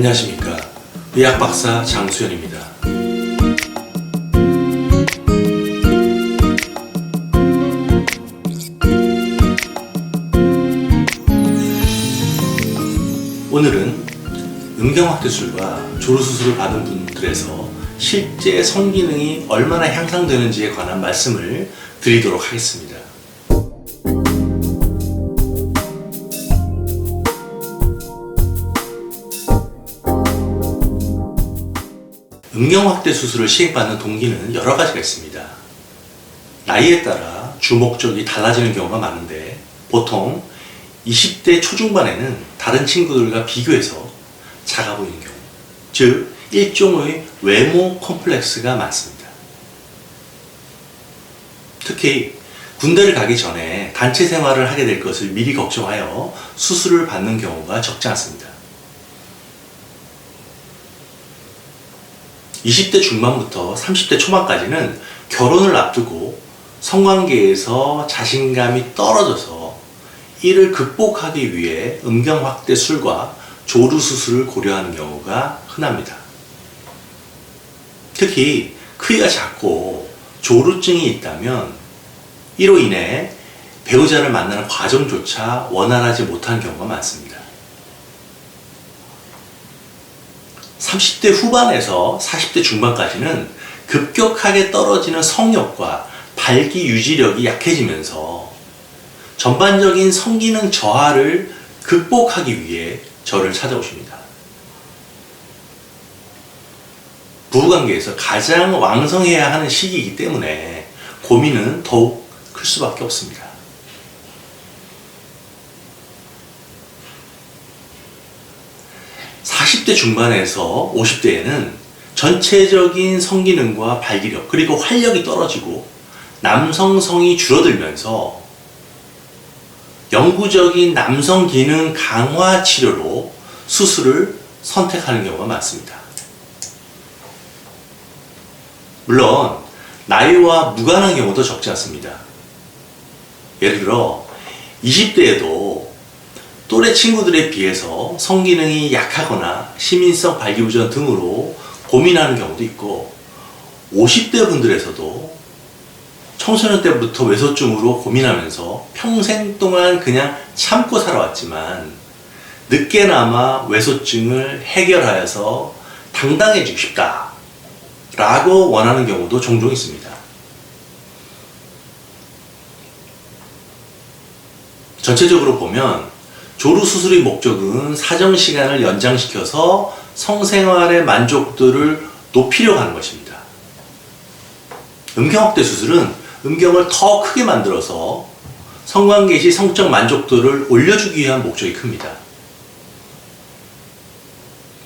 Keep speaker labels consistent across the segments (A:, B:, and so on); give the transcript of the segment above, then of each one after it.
A: 안녕하십니까. 의학박사 장수현입니다. 오늘은 음경확대술과 조루수술을 받은 분들에서 실제 성기능이 얼마나 향상되는지에 관한 말씀을 드리도록 하겠습니다. 음경확대 수술을 시행받는 동기는 여러 가지가 있습니다. 나이에 따라 주목적이 달라지는 경우가 많은데 보통 20대 초중반에는 다른 친구들과 비교해서 작아 보이는 경우, 즉 일종의 외모 컴플렉스가 많습니다. 특히 군대를 가기 전에 단체 생활을 하게 될 것을 미리 걱정하여 수술을 받는 경우가 적지 않습니다. 20대 중반부터 30대 초반까지는 결혼을 앞두고 성관계에서 자신감이 떨어져서 이를 극복하기 위해 음경확대술과 조루수술을 고려하는 경우가 흔합니다. 특히 크기가 작고 조루증이 있다면 이로 인해 배우자를 만나는 과정조차 원활하지 못하는 경우가 많습니다. 30대 후반에서 40대 중반까지는 급격하게 떨어지는 성욕과 발기 유지력이 약해지면서 전반적인 성기능 저하를 극복하기 위해 저를 찾아오십니다. 부부관계에서 가장 왕성해야 하는 시기이기 때문에 고민은 더욱 클 수밖에 없습니다. (40대) 중반에서 (50대에는) 전체적인 성기능과 발기력 그리고 활력이 떨어지고 남성성이 줄어들면서 영구적인 남성 기능 강화 치료로 수술을 선택하는 경우가 많습니다. 물론 나이와 무관한 경우도 적지 않습니다. 예를 들어 20대에도 또래 친구들에 비해서 성기능이 약하거나 시민성 발기부전 등으로 고민하는 경우도 있고 50대 분들에서도 청소년 때부터 외소증으로 고민하면서 평생 동안 그냥 참고 살아왔지만 늦게나마 외소증을 해결하여서 당당해지고 싶다 라고 원하는 경우도 종종 있습니다. 전체적으로 보면 조루수술의 목적은 사정시간을 연장시켜서 성생활의 만족도를 높이려고 하는 것입니다. 음경확대 수술은 음경을 더 크게 만들어서 성관계 시 성적 만족도를 올려주기 위한 목적이 큽니다.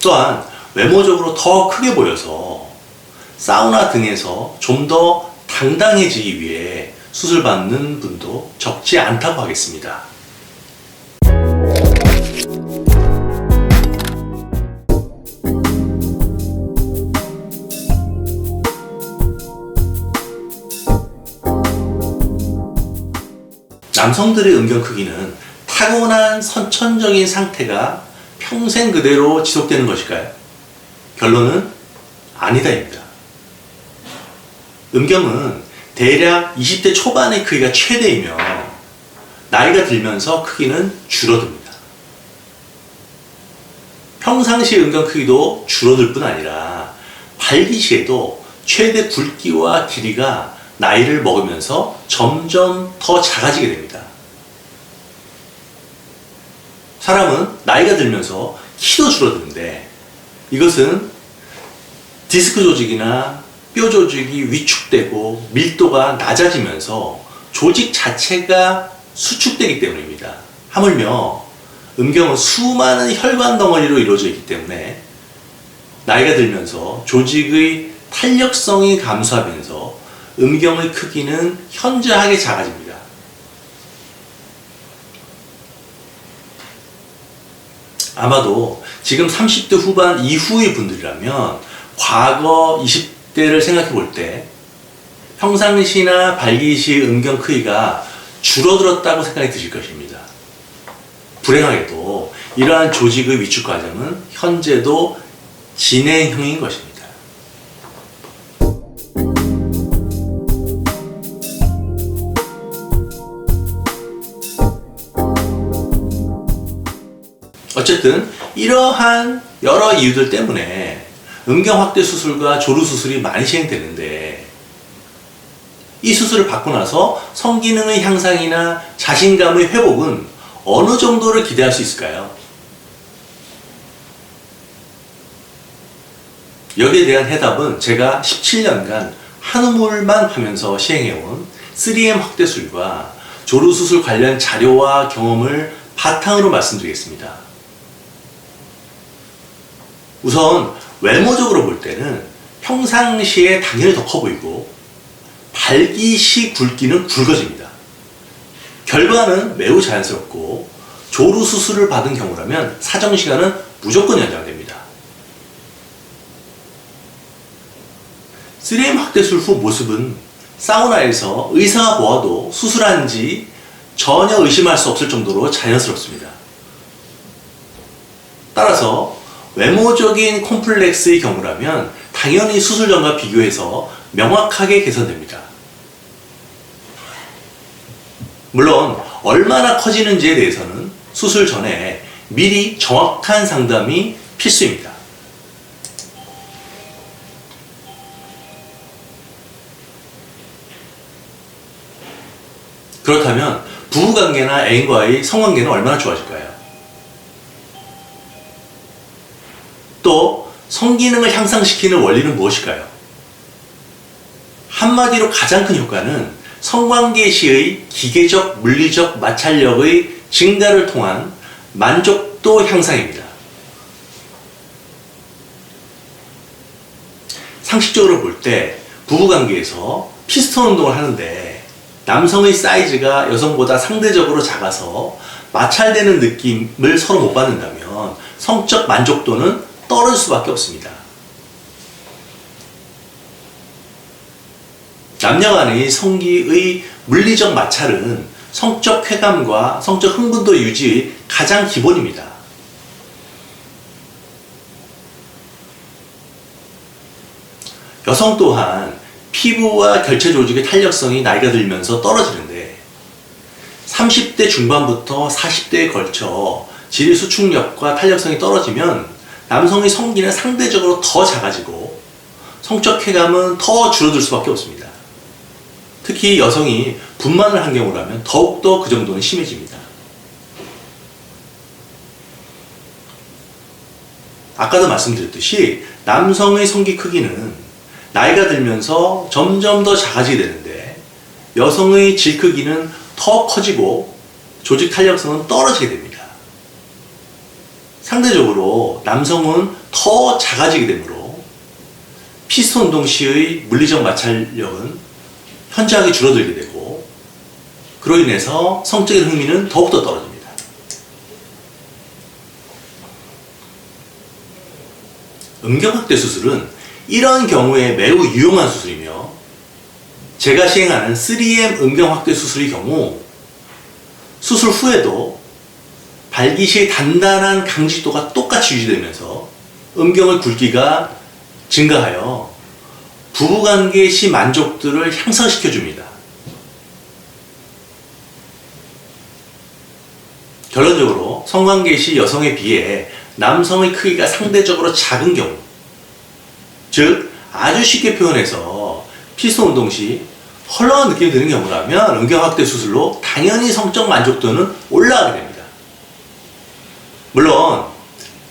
A: 또한 외모적으로 더 크게 보여서 사우나 등에서 좀 더 당당해지기 위해 수술받는 분도 적지 않다고 하겠습니다. 남성들의 음경 크기는 타고난 선천적인 상태가 평생 그대로 지속되는 것일까요? 결론은 아니다입니다. 음경은 대략 20대 초반의 크기가 최대이며 나이가 들면서 크기는 줄어듭니다. 평상시 음경 크기도 줄어들 뿐 아니라 발기 시에도 최대 굵기와 길이가 나이를 먹으면서 점점 더 작아지게 됩니다. 사람은 나이가 들면서 키도 줄어드는데 이것은 디스크 조직이나 뼈 조직이 위축되고 밀도가 낮아지면서 조직 자체가 수축되기 때문입니다. 하물며 음경은 수많은 혈관 덩어리로 이루어져 있기 때문에 나이가 들면서 조직의 탄력성이 감소하면서 음경의 크기는 현저하게 작아집니다. 아마도 지금 30대 후반 이후의 분들이라면 과거 20대를 생각해 볼 때 평상시나 발기시 음경 크기가 줄어들었다고 생각이 드실 것입니다. 불행하게도 이러한 조직의 위축 과정은 현재도 진행형인 것입니다. 어쨌든 이러한 여러 이유들 때문에 음경 확대 수술과 조루 수술이 많이 시행되는데, 이 수술을 받고 나서 성기능의 향상이나 자신감의 회복은 어느 정도를 기대할 수 있을까요? 여기에 대한 해답은 제가 17년간 한우물만 하면서 시행해온 3M 확대술과 조루수술 관련 자료와 경험을 바탕으로 말씀드리겠습니다. 우선 외모적으로 볼 때는 평상시에 당연히 더 커 보이고, 발기 시 굵기는 굵어집니다. 결과는 매우 자연스럽고, 조루 수술을 받은 경우라면 사정 시간은 무조건 연장됩니다. 3M 확대술 후 모습은 사우나에서 의사가 보아도 수술한지 전혀 의심할 수 없을 정도로 자연스럽습니다. 따라서 외모적인 콤플렉스의 경우라면 당연히 수술 전과 비교해서 명확하게 개선됩니다. 물론 얼마나 커지는지에 대해서는 수술 전에 미리 정확한 상담이 필수입니다. 그렇다면 부부관계나 애인과의 성관계는 얼마나 좋아질까요? 또 성기능을 향상시키는 원리는 무엇일까요? 한마디로 가장 큰 효과는 성관계 시의 기계적, 물리적 마찰력의 증가를 통한 만족도 향상입니다. 상식적으로 볼 때 부부관계에서 피스톤 운동을 하는데 남성의 사이즈가 여성보다 상대적으로 작아서 마찰되는 느낌을 서로 못 받는다면 성적 만족도는 떨어질 수밖에 없습니다. 남녀 간의 성기의 물리적 마찰은 성적 쾌감과 성적 흥분도 유지의 가장 기본입니다. 여성 또한 피부와 결체 조직의 탄력성이 나이가 들면서 떨어지는데, 30대 중반부터 40대에 걸쳐 질의 수축력과 탄력성이 떨어지면 남성의 성기는 상대적으로 더 작아지고 성적 쾌감은 더 줄어들 수밖에 없습니다. 특히 여성이 분만을 한 경우라면 더욱더 그 정도는 심해집니다. 아까도 말씀드렸듯이 남성의 성기 크기는 나이가 들면서 점점 더 작아지게 되는데, 여성의 질 크기는 더 커지고 조직 탄력성은 떨어지게 됩니다. 상대적으로 남성은 더 작아지게 되므로 피스톤 운동 시의 물리적 마찰력은 현저하게 줄어들게 되고, 그로 인해서 성적인 흥미는 더욱더 떨어집니다. 음경확대 수술은 이런 경우에 매우 유용한 수술이며, 제가 시행하는 3M 음경확대 수술의 경우 수술 후에도 발기 시의 단단한 강직도가 똑같이 유지되면서 음경의 굵기가 증가하여 부부관계 시 만족도를 향상시켜줍니다. 결론적으로 성관계 시 여성에 비해 남성의 크기가 상대적으로 작은 경우, 즉 아주 쉽게 표현해서 피스톤 운동 시 헐렁한 느낌이 드는 경우라면 음경확대 수술로 당연히 성적 만족도는 올라가게 됩니다. 물론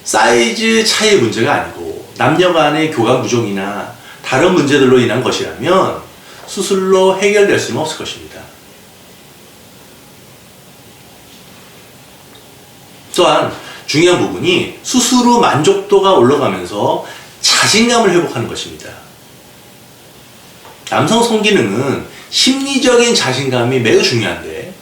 A: 사이즈 차이의 문제가 아니고 남녀 간의 교감 부족이나 다른 문제들로 인한 것이라면 수술로 해결될 수는 없을 것입니다. 또한 중요한 부분이 수술 후 만족도가 올라가면서 자신감을 회복하는 것입니다. 남성 성기능은 심리적인 자신감이 매우 중요한데,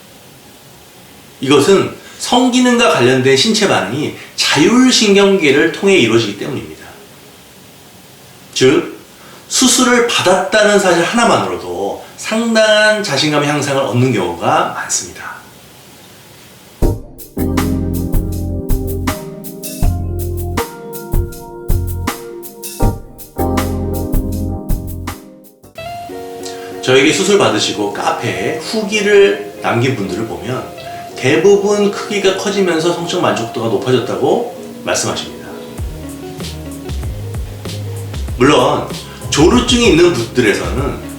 A: 이것은 성기능과 관련된 신체 반응이 자율신경계를 통해 이루어지기 때문입니다. 즉, 수술을 받았다는 사실 하나만으로도 상당한 자신감 향상을 얻는 경우가 많습니다. 저에게 수술 받으시고 카페에 후기를 남긴 분들을 보면 대부분 크기가 커지면서 성적 만족도가 높아졌다고 말씀하십니다. 물론 조루증이 있는 분들에서는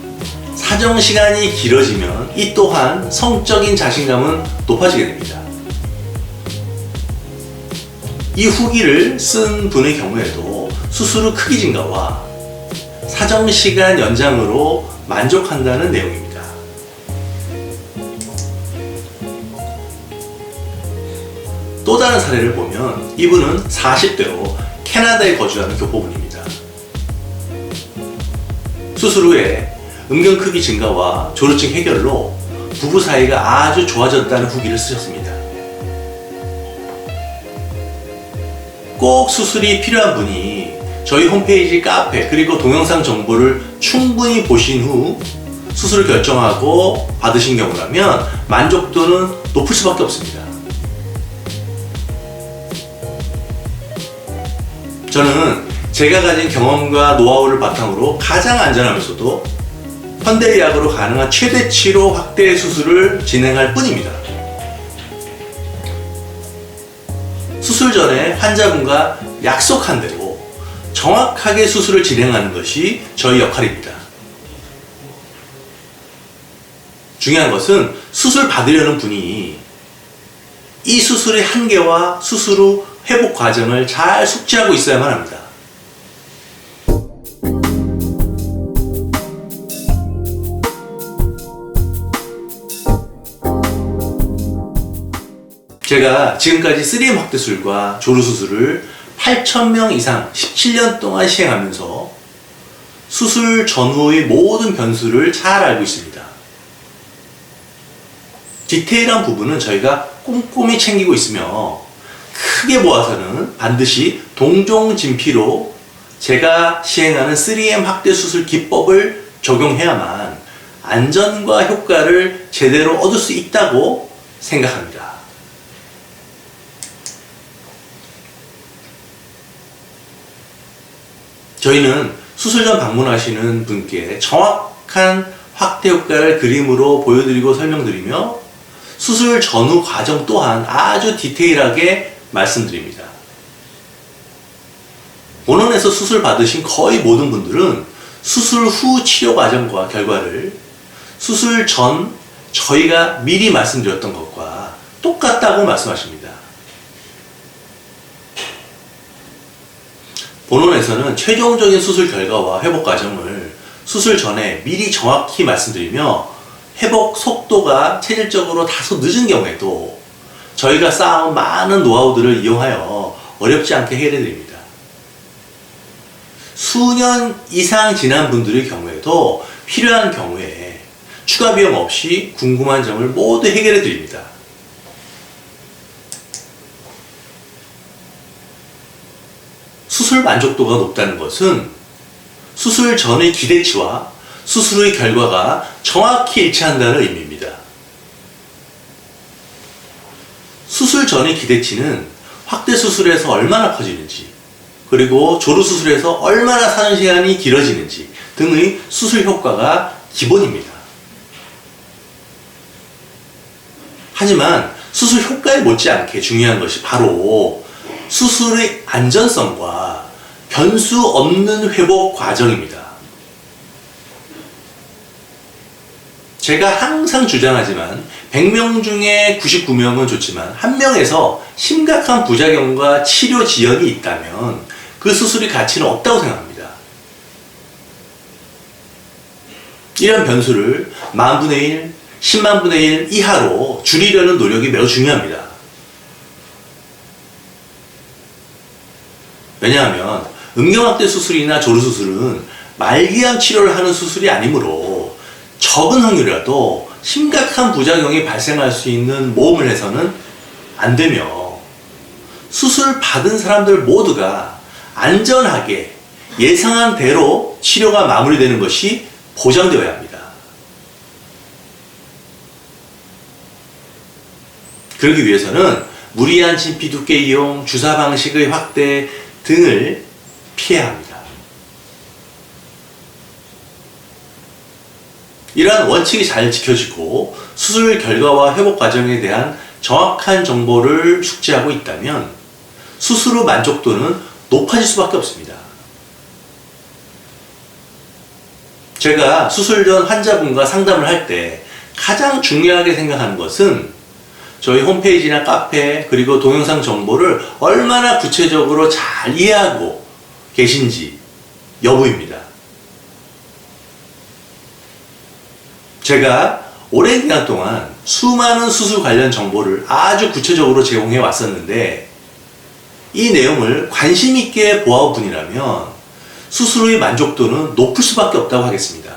A: 사정 시간이 길어지면 이 또한 성적인 자신감은 높아지게 됩니다. 이 후기를 쓴 분의 경우에도 수술 후 크기 증가와 사정 시간 연장으로 만족한다는 내용입니다. 또 다른 사례를 보면 이분은 40대로 캐나다에 거주하는 교포분입니다. 수술 후에 음경 크기 증가와 조루증 해결로 부부 사이가 아주 좋아졌다는 후기를 쓰셨습니다. 꼭 수술이 필요한 분이 저희 홈페이지, 카페, 그리고 동영상 정보를 충분히 보신 후 수술을 결정하고 받으신 경우라면 만족도는 높을 수밖에 없습니다. 저는 제가 가진 경험과 노하우를 바탕으로 가장 안전하면서도 현대의학으로 가능한 최대치로 확대 수술을 진행할 뿐입니다. 수술 전에 환자분과 약속한 대로 정확하게 수술을 진행하는 것이 저희 역할입니다. 중요한 것은 수술 받으려는 분이 이 수술의 한계와 수술 후 회복 과정을 잘 숙지하고 있어야만 합니다. 제가 지금까지 3M 확대술과 조루수술을 8,000명 이상 17년 동안 시행하면서 수술 전후의 모든 변수를 잘 알고 있습니다. 디테일한 부분은 저희가 꼼꼼히 챙기고 있으며 크게 모아서는 반드시 동종진피로 제가 시행하는 3M 확대수술 기법을 적용해야만 안전과 효과를 제대로 얻을 수 있다고 생각합니다. 저희는 수술 전 방문하시는 분께 정확한 확대 효과를 그림으로 보여드리고 설명드리며 수술 전후 과정 또한 아주 디테일하게 말씀드립니다. 본원에서 수술 받으신 거의 모든 분들은 수술 후 치료 과정과 결과를 수술 전 저희가 미리 말씀드렸던 것과 똑같다고 말씀하십니다. 본원에서는 최종적인 수술 결과와 회복 과정을 수술 전에 미리 정확히 말씀드리며 회복 속도가 체질적으로 다소 늦은 경우에도 저희가 쌓아온 많은 노하우들을 이용하여 어렵지 않게 해결해 드립니다. 수년 이상 지난 분들의 경우에도 필요한 경우에 추가 비용 없이 궁금한 점을 모두 해결해 드립니다. 수술 만족도가 높다는 것은 수술 전의 기대치와 수술 후의 결과가 정확히 일치한다는 의미입니다. 수술 전의 기대치는 확대 수술에서 얼마나 커지는지, 그리고 조루 수술에서 얼마나 사는 시간이 길어지는지 등의 수술 효과가 기본입니다. 하지만 수술 효과에 못지않게 중요한 것이 바로 수술의 안전성과 변수 없는 회복 과정입니다. 제가 항상 주장하지만 100명 중에 99명은 좋지만 1명에서 심각한 부작용과 치료 지연이 있다면 그 수술의 가치는 없다고 생각합니다. 이런 변수를 10,000분의 1, 100,000분의 1 이하로 줄이려는 노력이 매우 중요합니다. 왜냐하면 음경확대 수술이나 조루 수술은 말기암 치료를 하는 수술이 아니므로 적은 확률이라도 심각한 부작용이 발생할 수 있는 모험을 해서는 안 되며 수술 받은 사람들 모두가 안전하게 예상한 대로 치료가 마무리되는 것이 보장되어야 합니다. 그러기 위해서는 무리한 진피 두께 이용, 주사 방식의 확대 등을 피해야 합니다. 이러한 원칙이 잘 지켜지고 수술 결과와 회복 과정에 대한 정확한 정보를 숙지하고 있다면 수술 후 만족도는 높아질 수밖에 없습니다. 제가 수술 전 환자분과 상담을 할 때 가장 중요하게 생각하는 것은 저희 홈페이지나 카페 그리고 동영상 정보를 얼마나 구체적으로 잘 이해하고 계신지 여부입니다. 제가 오랜 기간 동안 수많은 수술 관련 정보를 아주 구체적으로 제공해 왔었는데 이 내용을 관심 있게 보아온 분이라면 수술 후의 만족도는 높을 수밖에 없다고 하겠습니다.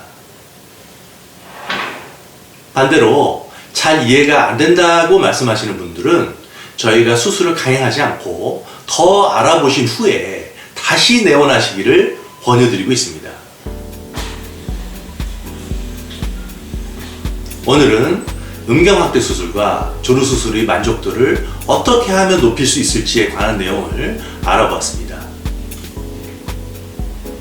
A: 반대로 잘 이해가 안 된다고 말씀하시는 분들은 저희가 수술을 강행하지 않고 더 알아보신 후에 다시 내원하시기를 권유드리고 있습니다. 오늘은 음경확대 수술과 조루 수술의 만족도를 어떻게 하면 높일 수 있을지에 관한 내용을 알아보았습니다.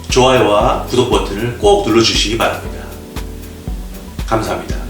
A: 좋아요와 구독 버튼을 꼭 눌러주시기 바랍니다. 감사합니다.